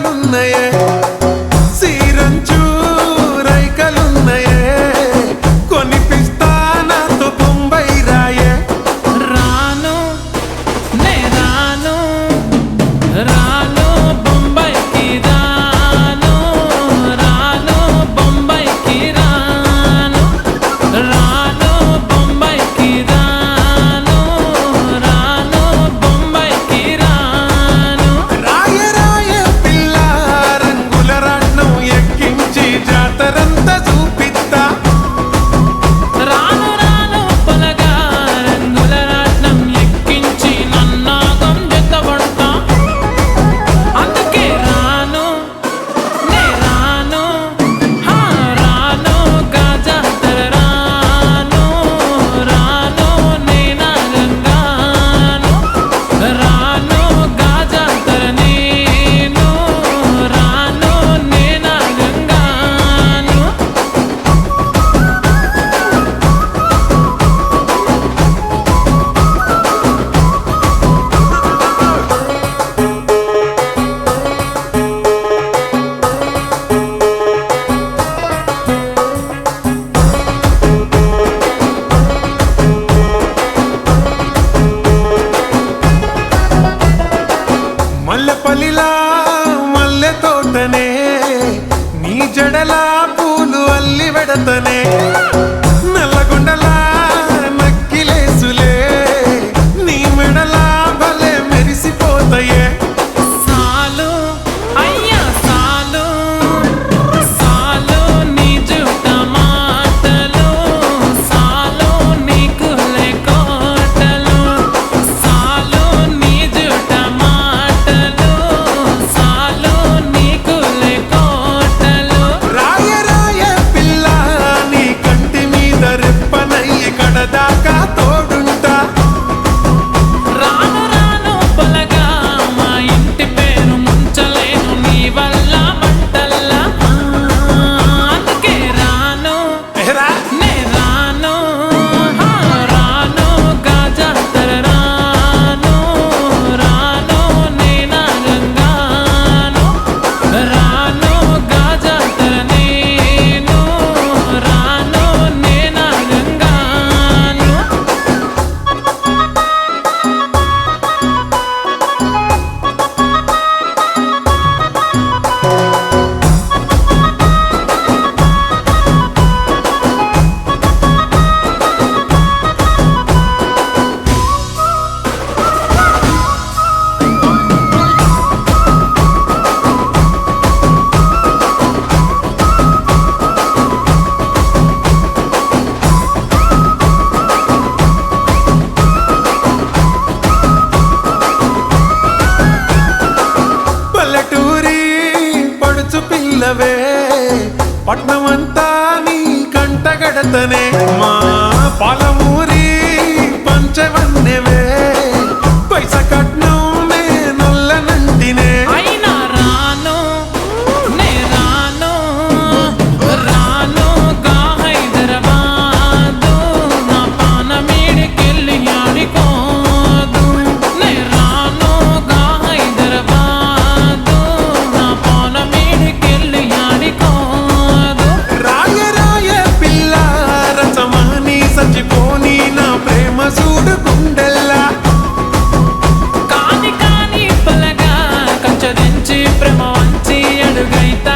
చుక్కలున్నాయే సీరంచు రైకలున్నాయే కొనిపిస్తా నాతో బొంబై రాయే రాను నే రాను రాను బొంబాయికి రాను రాను బొంబాయికి రాను రాను బొంబాయికి రాను రాను బొంబాయికి రాను రాయ రాయ పిల్ల రంగుల రాట్నం ఎక్కించి జాతరంతా చూపిస్తా రాను రాను పొలగా రంగుల రాట్నం ఎక్కించి నన్నాగం జతబడతా అందుకే రాను నే రాను హా రాను గాజాతర రాను రాను నే నాగంగాను రాను గాజాతర నేను రాను నే నాగంగాను మల్లెపల్లిలా మల్లె తోటనే నీ జడలా పూలు అల్లి వెడతనే నల్లగొండలా నక్కిలేసులే నీ మెడలా భలే మెరిసిపోతాయే సాలు అయ్యా సాలు సాలు నీ జుట్ట మాటలు సాలు నీకు లేకోటలు సాలు నీ జుట్ట మాటలు సాలు నీకు లేకోటలు రాయ రాయ పిల్ల నీ కంటి మీద రెప్పనయ్యి కడదాకా తోడుంటా రాను రాను పొలగా మా ఇంటి పేరు ముంచలేను నీ వల్ల మంటల్లా అందుకే రాను ఎహరా నే రాను హా రాను గాజాతర రాను రాను నే నాగంగాను రాను గాజాతర నేను రాను నే నాగంగాను పల్లెటూరి పడుచు పిల్లవే పట్నమంతా నీ కంటగడతనే మా పాలమూరి పంచవన్నెవే పైస కట్నం నే నొల్లనంటినే అయినా రాను నే రాను రాను గా హైదరాబాదు నా పానమీడికెళ్ళి ఆడుకోదు నే రాను గా హైదరాబాదు నా పానమీడికెళ్ళి ఆడుకోదు రాయ రాయ పిల్ల రచమాని సచిపోని నా ప్రేమ చూడు గుండెల్లా కాని కాని పలగా కంచదించి ప్రేమ వంచి అడుగైతా